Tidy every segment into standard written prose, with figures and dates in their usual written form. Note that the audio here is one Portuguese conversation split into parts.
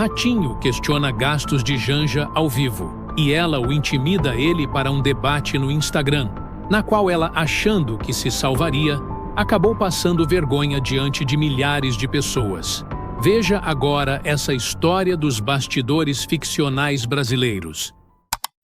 Ratinho questiona gastos de Janja ao vivo, e ela o intimida ele para um debate no Instagram, na qual ela, achando que se salvaria, acabou passando vergonha diante de milhares de pessoas. Veja agora essa história dos bastidores ficcionais brasileiros.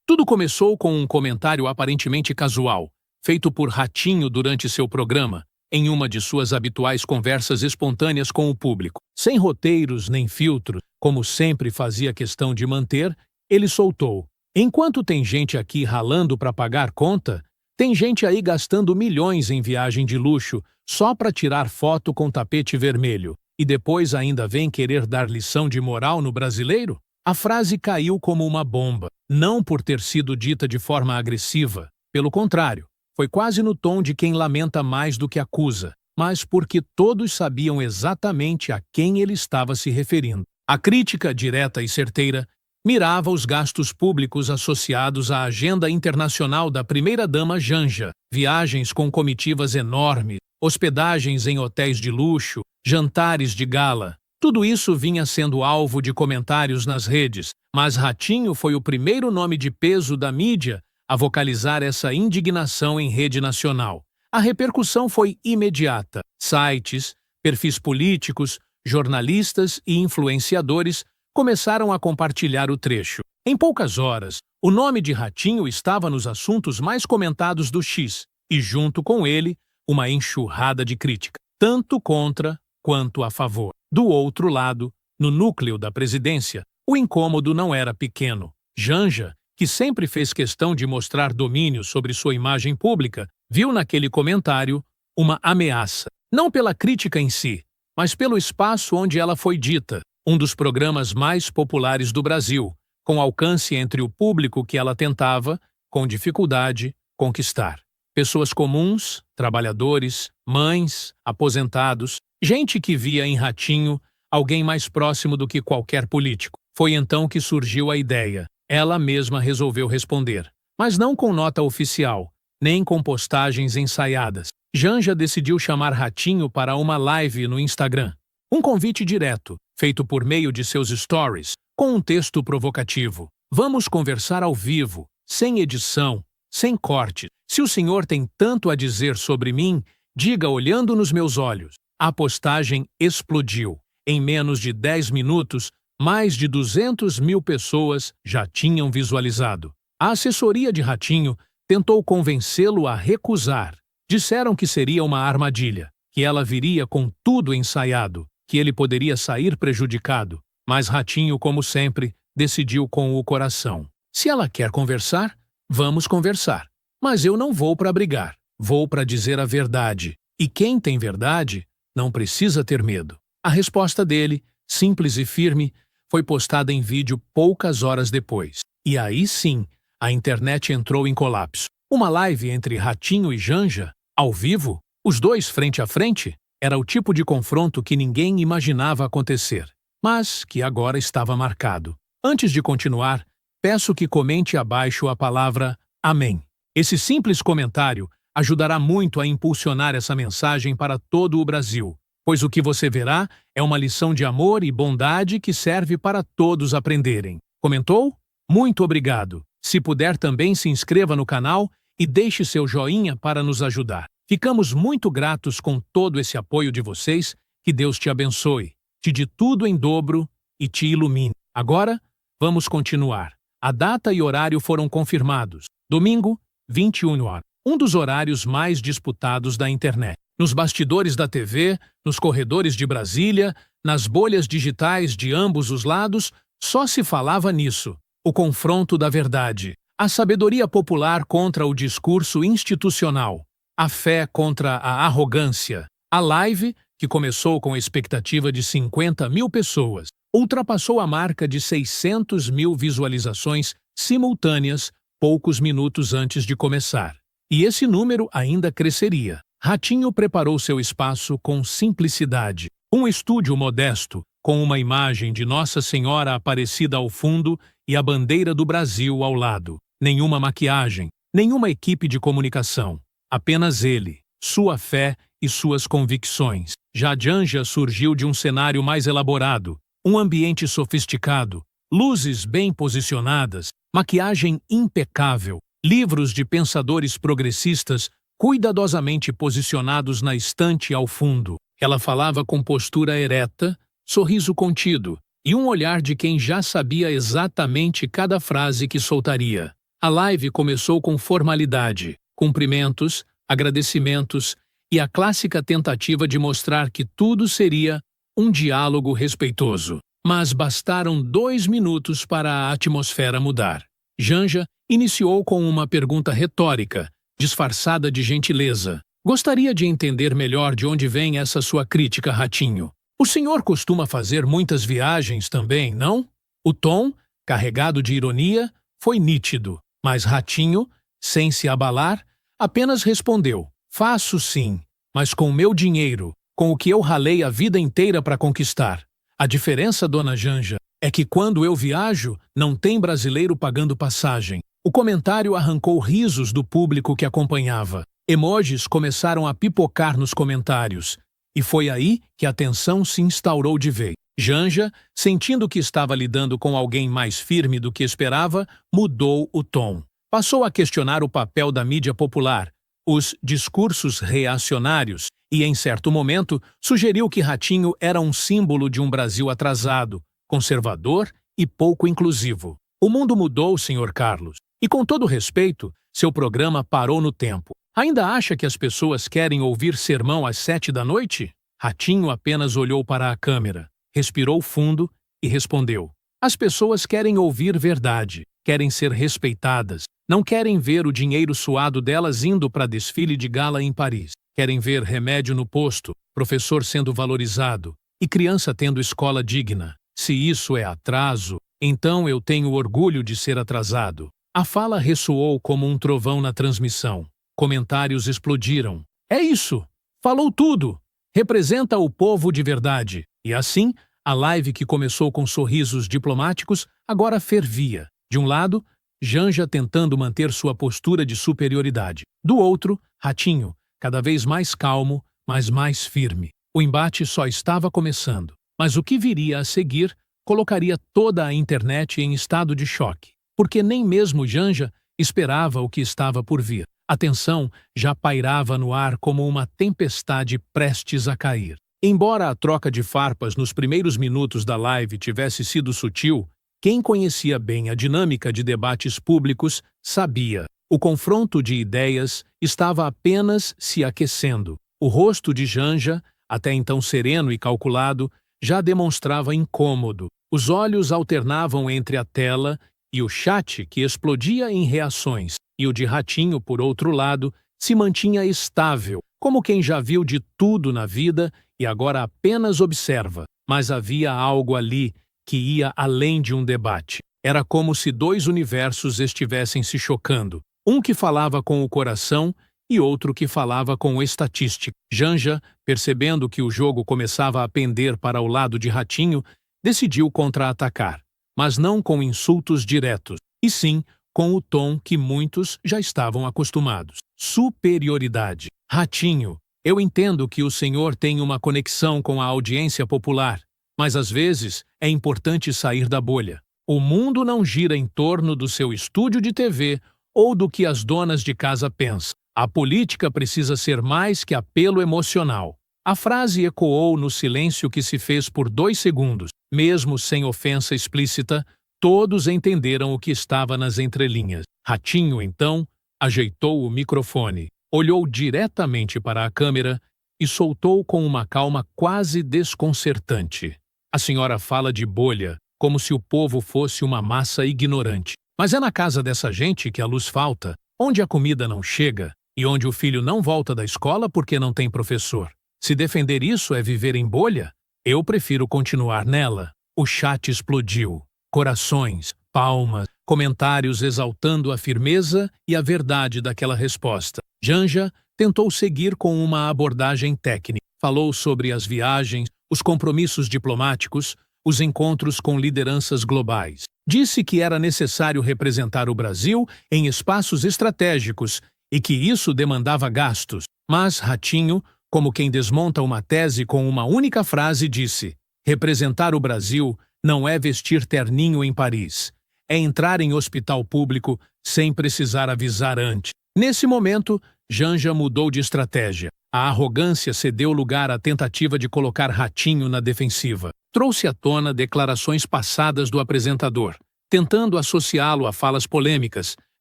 Tudo começou com um comentário aparentemente casual, feito por Ratinho durante seu programa, em uma de suas habituais conversas espontâneas com o público. Sem roteiros nem filtros, como sempre fazia questão de manter, ele soltou: "Enquanto tem gente aqui ralando para pagar conta, tem gente aí gastando milhões em viagem de luxo só para tirar foto com tapete vermelho, e depois ainda vem querer dar lição de moral no brasileiro?" A frase caiu como uma bomba, não por ter sido dita de forma agressiva, pelo contrário, foi quase no tom de quem lamenta mais do que acusa, mas porque todos sabiam exatamente a quem ele estava se referindo. A crítica, direta e certeira, mirava os gastos públicos associados à agenda internacional da primeira-dama Janja, viagens com comitivas enormes, hospedagens em hotéis de luxo, jantares de gala. Tudo isso vinha sendo alvo de comentários nas redes, mas Ratinho foi o primeiro nome de peso da mídia a vocalizar essa indignação em rede nacional. A repercussão foi imediata. Sites, perfis políticos, jornalistas e influenciadores começaram a compartilhar o trecho. Em poucas horas, o nome de Ratinho estava nos assuntos mais comentados do X, e junto com ele, uma enxurrada de crítica, tanto contra quanto a favor. Do outro lado, no núcleo da presidência, o incômodo não era pequeno. Janja, que sempre fez questão de mostrar domínio sobre sua imagem pública, viu naquele comentário uma ameaça, não pela crítica em si, mas pelo espaço onde ela foi dita, um dos programas mais populares do Brasil, com alcance entre o público que ela tentava, com dificuldade, conquistar. Pessoas comuns, trabalhadores, mães, aposentados, gente que via em Ratinho alguém mais próximo do que qualquer político. Foi então que surgiu a ideia. Ela mesma resolveu responder, mas não com nota oficial, nem com postagens ensaiadas. Janja decidiu chamar Ratinho para uma live no Instagram. Um convite direto, feito por meio de seus stories, com um texto provocativo. "Vamos conversar ao vivo, sem edição, sem corte. Se o senhor tem tanto a dizer sobre mim, diga olhando nos meus olhos." A postagem explodiu. Em menos de 10 minutos, mais de 200 mil pessoas já tinham visualizado. A assessoria de Ratinho tentou convencê-lo a recusar. Disseram que seria uma armadilha, que ela viria com tudo ensaiado, que ele poderia sair prejudicado. Mas Ratinho, como sempre, decidiu com o coração. "Se ela quer conversar, vamos conversar. Mas eu não vou para brigar, vou para dizer a verdade. E quem tem verdade não precisa ter medo." A resposta dele, simples e firme, foi postada em vídeo poucas horas depois. E aí sim, a internet entrou em colapso. Uma live entre Ratinho e Janja, ao vivo, os dois frente a frente, era o tipo de confronto que ninguém imaginava acontecer, mas que agora estava marcado. Antes de continuar, peço que comente abaixo a palavra Amém. Esse simples comentário ajudará muito a impulsionar essa mensagem para todo o Brasil, pois o que você verá é uma lição de amor e bondade que serve para todos aprenderem. Comentou? Muito obrigado. Se puder, também se inscreva no canal e deixe seu joinha para nos ajudar. Ficamos muito gratos com todo esse apoio de vocês. Que Deus te abençoe, te dê tudo em dobro e te ilumine. Agora, vamos continuar. A data e horário foram confirmados. Domingo, 21 horas. Um dos horários mais disputados da internet. Nos bastidores da TV, nos corredores de Brasília, nas bolhas digitais de ambos os lados, só se falava nisso. O confronto da verdade. A sabedoria popular contra o discurso institucional. A fé contra a arrogância. A live, que começou com a expectativa de 50 mil pessoas, ultrapassou a marca de 600 mil visualizações simultâneas poucos minutos antes de começar. E esse número ainda cresceria. Ratinho preparou seu espaço com simplicidade. Um estúdio modesto, com uma imagem de Nossa Senhora Aparecida ao fundo e a bandeira do Brasil ao lado. Nenhuma maquiagem, nenhuma equipe de comunicação. Apenas ele, sua fé e suas convicções. Já Janja surgiu de um cenário mais elaborado, Um ambiente sofisticado, luzes bem posicionadas, maquiagem impecável, livros de pensadores progressistas cuidadosamente posicionados na estante ao fundo. Ela falava com postura ereta, sorriso contido e um olhar de quem já sabia exatamente cada frase que soltaria. A live começou com formalidade, cumprimentos, agradecimentos e a clássica tentativa de mostrar que tudo seria um diálogo respeitoso. Mas bastaram 2 minutos para a atmosfera mudar. Janja iniciou com uma pergunta retórica, disfarçada de gentileza. Gostaria de entender melhor de onde vem essa sua crítica, Ratinho. O senhor costuma fazer muitas viagens também, não? O tom, carregado de ironia, foi nítido, mas Ratinho, sem se abalar, apenas respondeu: faço sim, mas com meu dinheiro, com o que eu ralei a vida inteira para conquistar. A diferença, dona Janja, é que quando eu viajo, não tem brasileiro pagando passagem. O comentário arrancou risos do público que acompanhava. Emojis começaram a pipocar nos comentários. E foi aí que a tensão se instaurou de vez. Janja, sentindo que estava lidando com alguém mais firme do que esperava, mudou o tom. Passou a questionar o papel da mídia popular, os discursos reacionários e, em certo momento, sugeriu que Ratinho era um símbolo de um Brasil atrasado, conservador e pouco inclusivo. O mundo mudou, Sr. Carlos, e com todo respeito, seu programa parou no tempo. Ainda acha que as pessoas querem ouvir sermão às 7 da noite? Ratinho apenas olhou para a câmera, respirou fundo e respondeu: as pessoas querem ouvir verdade, querem ser respeitadas, não querem ver o dinheiro suado delas indo para desfile de gala em Paris. Querem ver remédio no posto, professor sendo valorizado e criança tendo escola digna. Se isso é atraso, então eu tenho orgulho de ser atrasado. A fala ressoou como um trovão na transmissão. Comentários explodiram. É isso! Falou tudo! Representa o povo de verdade. E assim, a live que começou com sorrisos diplomáticos agora fervia. De um lado, Janja tentando manter sua postura de superioridade. Do outro, Ratinho, cada vez mais calmo, mas mais firme. O embate só estava começando, mas o que viria a seguir colocaria toda a internet em estado de choque, porque nem mesmo Janja esperava o que estava por vir. A tensão já pairava no ar como uma tempestade prestes a cair. Embora a troca de farpas nos primeiros minutos da live tivesse sido sutil, quem conhecia bem a dinâmica de debates públicos sabia. O confronto de ideias estava apenas se aquecendo. O rosto de Janja, até então sereno e calculado, já demonstrava incômodo. Os olhos alternavam entre a tela e o chat, que explodia em reações, e o de Ratinho, por outro lado, se mantinha estável, como quem já viu de tudo na vida e agora apenas observa. Mas havia algo ali que ia além de um debate. Era como se 2 universos estivessem se chocando. Um que falava com o coração e outro que falava com estatística. Janja, percebendo que o jogo começava a pender para o lado de Ratinho, decidiu contra-atacar, mas não com insultos diretos, e sim com o tom que muitos já estavam acostumados. Superioridade. Ratinho, eu entendo que o senhor tem uma conexão com a audiência popular, mas às vezes é importante sair da bolha. O mundo não gira em torno do seu estúdio de TV ou do que as donas de casa pensam. A política precisa ser mais que apelo emocional. A frase ecoou no silêncio que se fez por 2 segundos. Mesmo sem ofensa explícita, todos entenderam o que estava nas entrelinhas. Ratinho, então, ajeitou o microfone, olhou diretamente para a câmera e soltou com uma calma quase desconcertante: a senhora fala de bolha, como se o povo fosse uma massa ignorante. Mas é na casa dessa gente que a luz falta, onde a comida não chega e onde o filho não volta da escola porque não tem professor. Se defender isso é viver em bolha, eu prefiro continuar nela. O chat explodiu. Corações, palmas, comentários exaltando a firmeza e a verdade daquela resposta. Janja tentou seguir com uma abordagem técnica. Falou sobre as viagens, os compromissos diplomáticos, os encontros com lideranças globais. Disse que era necessário representar o Brasil em espaços estratégicos e que isso demandava gastos. Mas Ratinho, como quem desmonta uma tese com uma única frase, disse: Representar o Brasil não é vestir terninho em Paris. É entrar em hospital público sem precisar avisar antes. Nesse momento, Janja mudou de estratégia. A arrogância cedeu lugar à tentativa de colocar Ratinho na defensiva. Trouxe à tona declarações passadas do apresentador, tentando associá-lo a falas polêmicas,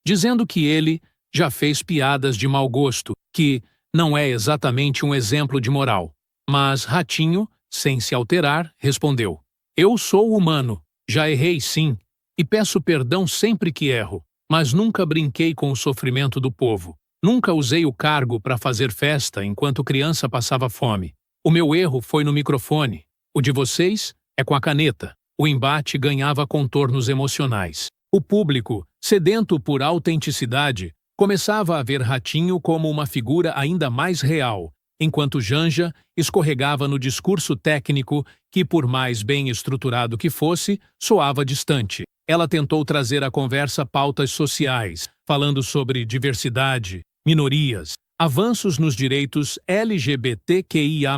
dizendo que ele já fez piadas de mau gosto, que não é exatamente um exemplo de moral. Mas Ratinho, sem se alterar, respondeu: "Eu sou humano, já errei sim, e peço perdão sempre que erro, mas nunca brinquei com o sofrimento do povo. Nunca usei o cargo para fazer festa enquanto criança passava fome. O meu erro foi no microfone, o de vocês é com a caneta." O embate ganhava contornos emocionais. O público, sedento por autenticidade, começava a ver Ratinho como uma figura ainda mais real, enquanto Janja escorregava no discurso técnico que, por mais bem estruturado que fosse, soava distante. Ela tentou trazer à conversa pautas sociais, falando sobre diversidade, minorias, avanços nos direitos LGBTQIA+.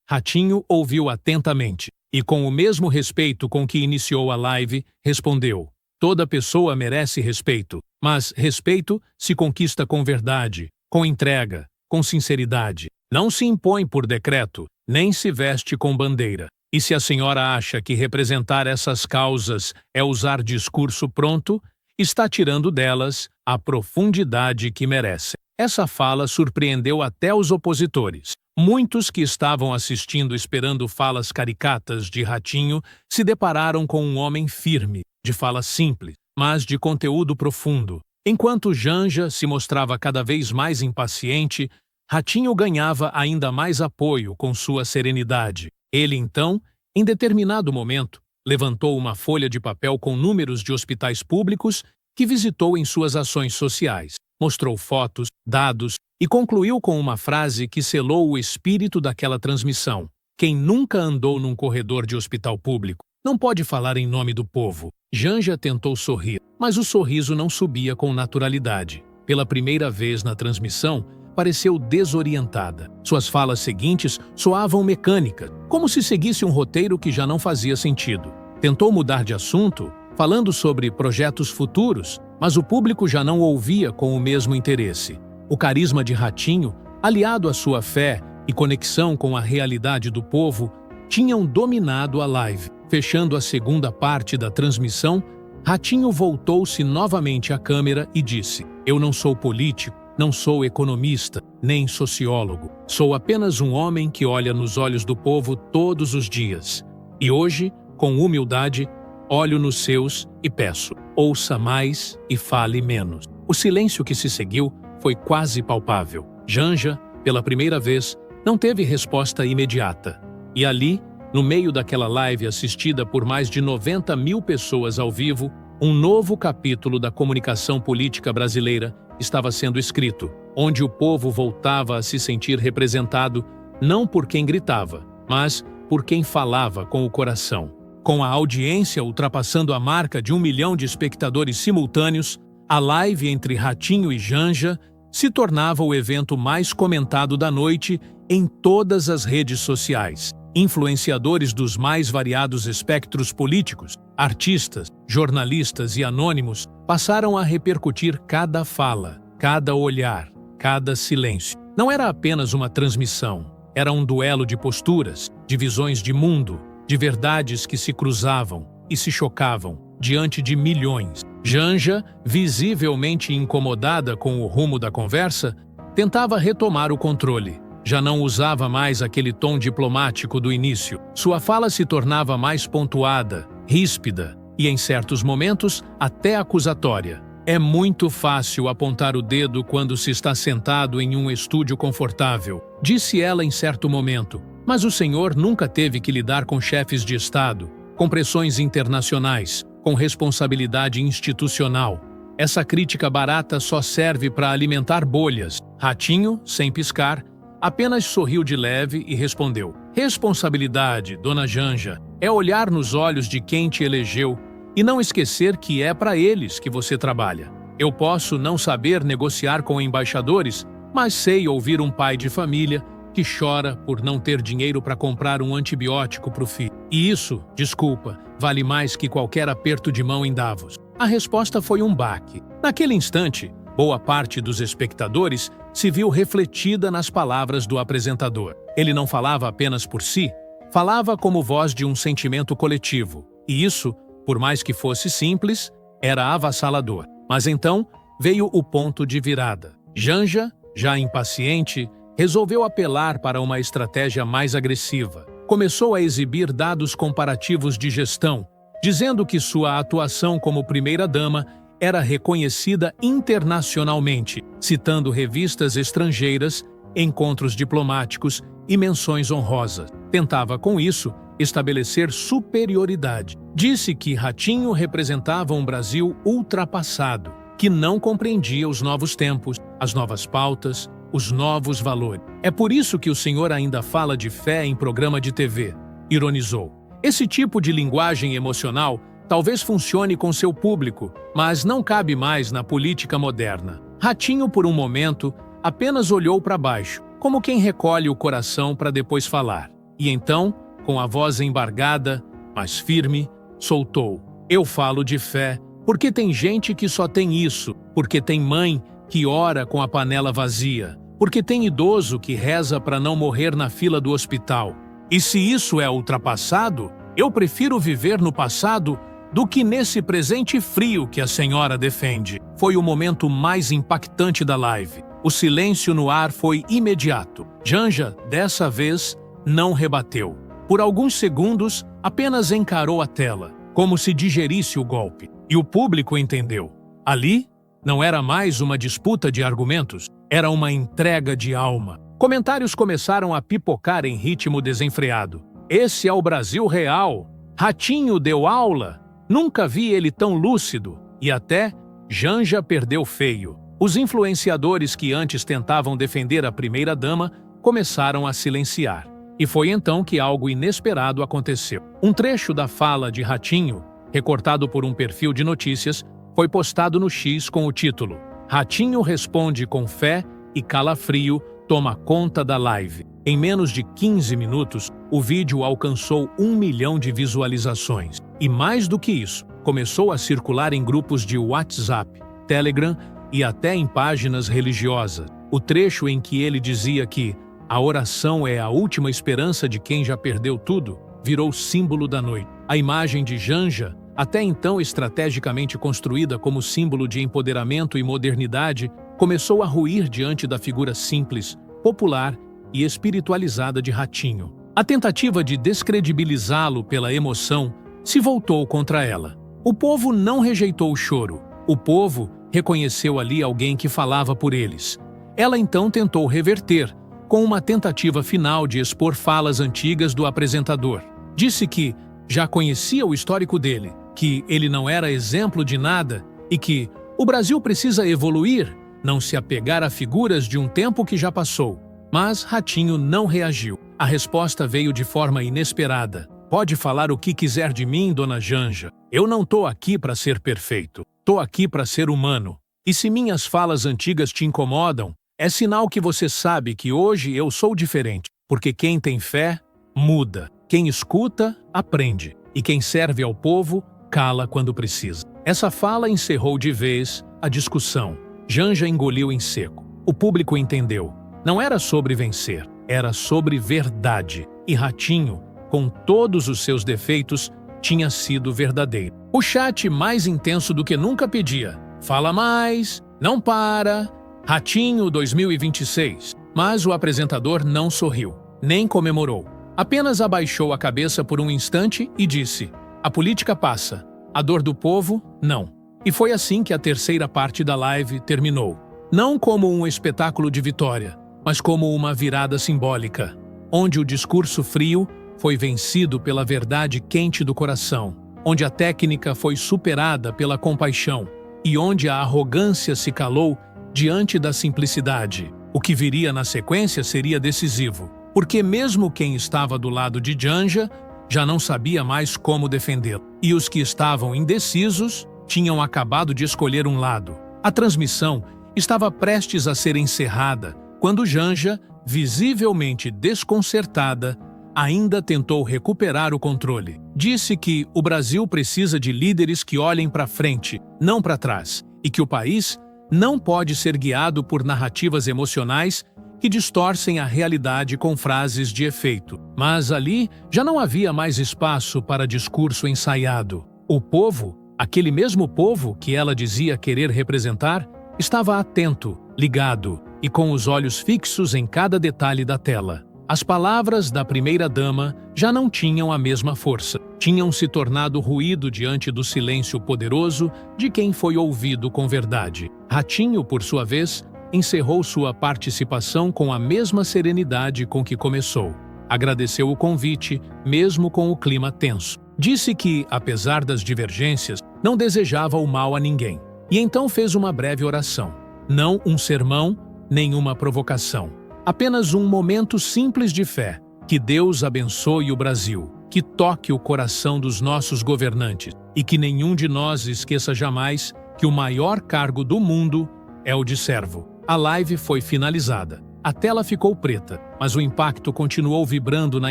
Ratinho ouviu atentamente e, com o mesmo respeito com que iniciou a live, respondeu: "Toda pessoa merece respeito, mas respeito se conquista com verdade, com entrega, com sinceridade. Não se impõe por decreto, nem se veste com bandeira. E se a senhora acha que representar essas causas é usar discurso pronto, está tirando delas a profundidade que merecem." Essa fala surpreendeu até os opositores. Muitos que estavam assistindo esperando falas caricatas de Ratinho se depararam com um homem firme, de fala simples, mas de conteúdo profundo. Enquanto Janja se mostrava cada vez mais impaciente, Ratinho ganhava ainda mais apoio com sua serenidade. Ele, então, em determinado momento, levantou uma folha de papel com números de hospitais públicos que visitou em suas ações sociais, mostrou fotos, dados e concluiu com uma frase que selou o espírito daquela transmissão: "Quem nunca andou num corredor de hospital público não pode falar em nome do povo." Janja tentou sorrir, mas o sorriso não subia com naturalidade. Pela primeira vez na transmissão, pareceu desorientada. Suas falas seguintes soavam mecânicas, como se seguisse um roteiro que já não fazia sentido. Tentou mudar de assunto, falando sobre projetos futuros, mas o público já não ouvia com o mesmo interesse. O carisma de Ratinho, aliado à sua fé e conexão com a realidade do povo, tinham dominado a live. Fechando a segunda parte da transmissão, Ratinho voltou-se novamente à câmera e disse: "Eu não sou político, não sou economista, nem sociólogo. Sou apenas um homem que olha nos olhos do povo todos os dias. E hoje, com humildade, olho nos seus e peço: ouça mais e fale menos." O silêncio que se seguiu foi quase palpável. Janja, pela primeira vez, não teve resposta imediata. E ali, no meio daquela live assistida por mais de 90 mil pessoas ao vivo, um novo capítulo da comunicação política brasileira estava sendo escrito, onde o povo voltava a se sentir representado não por quem gritava, mas por quem falava com o coração. Com a audiência ultrapassando a marca de 1 milhão de espectadores simultâneos, a live entre Ratinho e Janja se tornava o evento mais comentado da noite em todas as redes sociais. Influenciadores dos mais variados espectros políticos, artistas, jornalistas e anônimos passaram a repercutir cada fala, cada olhar, cada silêncio. Não era apenas uma transmissão, era um duelo de posturas, de visões de mundo, de verdades que se cruzavam e se chocavam diante de milhões. Janja, visivelmente incomodada com o rumo da conversa, tentava retomar o controle. Já não usava mais aquele tom diplomático do início. Sua fala se tornava mais pontuada, ríspida e, em certos momentos, até acusatória. É muito fácil apontar o dedo quando se está sentado em um estúdio confortável, disse ela em certo momento. Mas o senhor nunca teve que lidar com chefes de Estado, com pressões internacionais, com responsabilidade institucional. Essa crítica barata só serve para alimentar bolhas. Ratinho, sem piscar, apenas sorriu de leve e respondeu: "Responsabilidade, dona Janja, é olhar nos olhos de quem te elegeu e não esquecer que é para eles que você trabalha. Eu posso não saber negociar com embaixadores, mas sei ouvir um pai de família que chora por não ter dinheiro para comprar um antibiótico para o filho. E isso, desculpa, vale mais que qualquer aperto de mão em Davos. A resposta foi um baque. Naquele instante, boa parte dos espectadores se viu refletida nas palavras do apresentador. Ele não falava apenas por si, falava como voz de um sentimento coletivo. E isso, por mais que fosse simples, era avassalador. Mas então veio o ponto de virada. Janja, já impaciente, resolveu apelar para uma estratégia mais agressiva. Começou a exibir dados comparativos de gestão, dizendo que sua atuação como primeira-dama era reconhecida internacionalmente, citando revistas estrangeiras, encontros diplomáticos e menções honrosas. Tentava, com isso, estabelecer superioridade. Disse que Ratinho representava um Brasil ultrapassado, que não compreendia os novos tempos, as novas pautas, os novos valores. É por isso que o senhor ainda fala de fé em programa de TV, ironizou. Esse tipo de linguagem emocional talvez funcione com seu público, mas não cabe mais na política moderna. Ratinho, por um momento, apenas olhou para baixo, como quem recolhe o coração para depois falar. E então, com a voz embargada, mas firme, soltou: "Eu falo de fé, porque tem gente que só tem isso, porque tem mãe que ora com a panela vazia, porque tem idoso que reza para não morrer na fila do hospital. E se isso é ultrapassado, eu prefiro viver no passado do que nesse presente frio que a senhora defende." Foi o momento mais impactante da live. O silêncio no ar foi imediato. Janja, dessa vez, não rebateu. Por alguns segundos, apenas encarou a tela, como se digerisse o golpe. E o público entendeu. Ali, não era mais uma disputa de argumentos, era uma entrega de alma. Comentários começaram a pipocar em ritmo desenfreado. "Esse é o Brasil real. Ratinho deu aula. Nunca vi ele tão lúcido." E até Janja perdeu feio. Os influenciadores que antes tentavam defender a primeira-dama começaram a silenciar. E foi então que algo inesperado aconteceu. Um trecho da fala de Ratinho, recortado por um perfil de notícias, foi postado no X com o título: "Ratinho responde com fé e calafrio toma conta da live." Em menos de 15 minutos, o vídeo alcançou 1 milhão de visualizações. E mais do que isso, começou a circular em grupos de WhatsApp, Telegram e até em páginas religiosas. O trecho em que ele dizia que a oração é a última esperança de quem já perdeu tudo virou símbolo da noite. A imagem de Janja, até então estrategicamente construída como símbolo de empoderamento e modernidade, começou a ruir diante da figura simples, popular e espiritualizada de Ratinho. A tentativa de descredibilizá-lo pela emoção se voltou contra ela. O povo não rejeitou o choro. O povo reconheceu ali alguém que falava por eles. Ela então tentou reverter, com uma tentativa final de expor falas antigas do apresentador. Disse que já conhecia o histórico dele, que ele não era exemplo de nada e que o Brasil precisa evoluir, não se apegar a figuras de um tempo que já passou. Mas Ratinho não reagiu. A resposta veio de forma inesperada. "Pode falar o que quiser de mim, dona Janja. Eu não tô aqui para ser perfeito. Tô aqui para ser humano. E se minhas falas antigas te incomodam, é sinal que você sabe que hoje eu sou diferente. Porque quem tem fé, muda. Quem escuta, aprende. E quem serve ao povo, cala quando precisa." Essa fala encerrou de vez a discussão. Janja engoliu em seco. O público entendeu. Não era sobre vencer, era sobre verdade. E Ratinho, com todos os seus defeitos, tinha sido verdadeiro. O chat, mais intenso do que nunca, pedia: "Fala mais, não para, Ratinho 2026. Mas o apresentador não sorriu, nem comemorou. Apenas abaixou a cabeça por um instante e disse: "A política passa, a dor do povo, não." E foi assim que a terceira parte da live terminou. Não como um espetáculo de vitória, mas como uma virada simbólica, onde o discurso frio foi vencido pela verdade quente do coração, onde a técnica foi superada pela compaixão e onde a arrogância se calou diante da simplicidade. O que viria na sequência seria decisivo, porque mesmo quem estava do lado de Janja já não sabia mais como defendê-lo, e os que estavam indecisos tinham acabado de escolher um lado. A transmissão estava prestes a ser encerrada quando Janja visivelmente desconcertada, ainda tentou recuperar o controle. Disse que o Brasil precisa de líderes que olhem para frente, não para trás, e que o país não pode ser guiado por narrativas emocionais que distorcem a realidade com frases de efeito. Mas ali já não havia mais espaço para discurso ensaiado. O povo, aquele mesmo povo que ela dizia querer representar, estava atento, ligado e com os olhos fixos em cada detalhe da tela. As palavras da primeira-dama já não tinham a mesma força. Tinham se tornado ruído diante do silêncio poderoso de quem foi ouvido com verdade. Ratinho, por sua vez, encerrou sua participação com a mesma serenidade com que começou. Agradeceu o convite, mesmo com o clima tenso. Disse que, apesar das divergências, não desejava o mal a ninguém. E então fez uma breve oração. Não um sermão, nenhuma provocação. Apenas um momento simples de fé. Que Deus abençoe o Brasil, que toque o coração dos nossos governantes e que nenhum de nós esqueça jamais que o maior cargo do mundo é o de servo. A live foi finalizada. A tela ficou preta, mas o impacto continuou vibrando na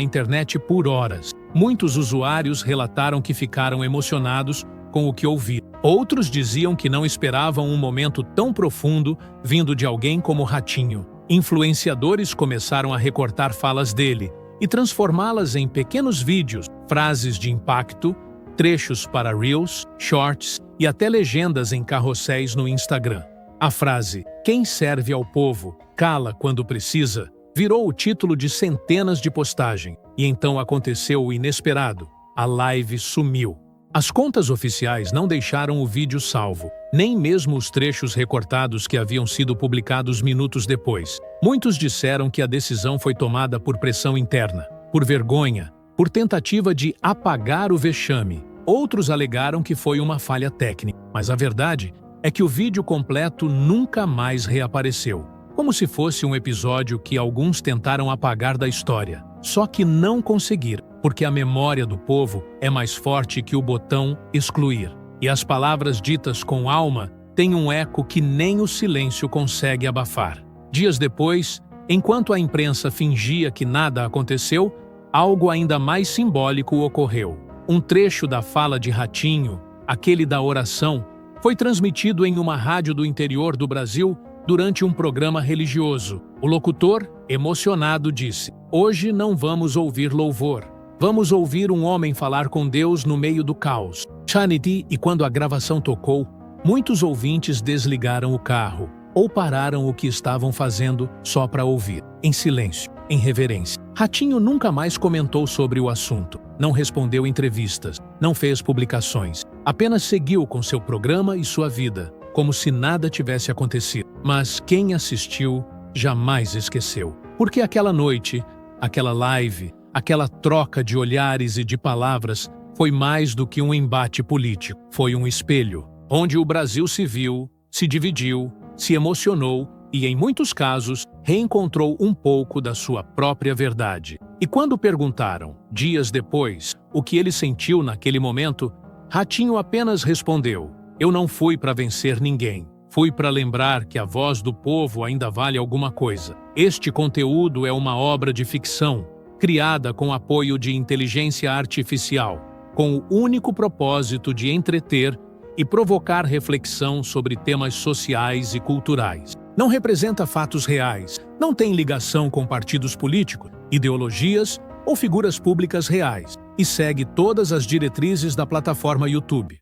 internet por horas. Muitos usuários relataram que ficaram emocionados com o que ouviram. Outros diziam que não esperavam um momento tão profundo vindo de alguém como Ratinho. Influenciadores começaram a recortar falas dele e transformá-las em pequenos vídeos, frases de impacto, trechos para Reels, Shorts e até legendas em carrosséis no Instagram. A frase "Quem serve ao povo, cala quando precisa" virou o título de centenas de postagens. E então aconteceu o inesperado. A live sumiu. As contas oficiais não deixaram o vídeo salvo, nem mesmo os trechos recortados que haviam sido publicados minutos depois. Muitos disseram que a decisão foi tomada por pressão interna, por vergonha, por tentativa de apagar o vexame. Outros alegaram que foi uma falha técnica, mas a verdade é que o vídeo completo nunca mais reapareceu, como se fosse um episódio que alguns tentaram apagar da história. Só que não conseguiram, porque a memória do povo é mais forte que o botão excluir. E as palavras ditas com alma têm um eco que nem o silêncio consegue abafar. Dias depois, enquanto a imprensa fingia que nada aconteceu, algo ainda mais simbólico ocorreu. Um trecho da fala de Ratinho, aquele da oração, foi transmitido em uma rádio do interior do Brasil durante um programa religioso. O locutor, emocionado, disse: "Hoje não vamos ouvir louvor. Vamos ouvir um homem falar com Deus no meio do caos." Chanity, e quando a gravação tocou, muitos ouvintes desligaram o carro ou pararam o que estavam fazendo só para ouvir, em silêncio, em reverência. Ratinho nunca mais comentou sobre o assunto, não respondeu entrevistas, não fez publicações, apenas seguiu com seu programa e sua vida, como se nada tivesse acontecido. Mas quem assistiu jamais esqueceu, porque aquela noite, aquela live, aquela troca de olhares e de palavras foi mais do que um embate político. Foi um espelho, onde o Brasil se viu, se dividiu, se emocionou e, em muitos casos, reencontrou um pouco da sua própria verdade. E quando perguntaram, dias depois, o que ele sentiu naquele momento, Ratinho apenas respondeu: "Eu não fui para vencer ninguém. Fui para lembrar que a voz do povo ainda vale alguma coisa. Este conteúdo é uma obra de ficção, criada com apoio de inteligência artificial, com o único propósito de entreter e provocar reflexão sobre temas sociais e culturais. Não representa fatos reais, não tem ligação com partidos políticos, ideologias ou figuras públicas reais, e segue todas as diretrizes da plataforma YouTube."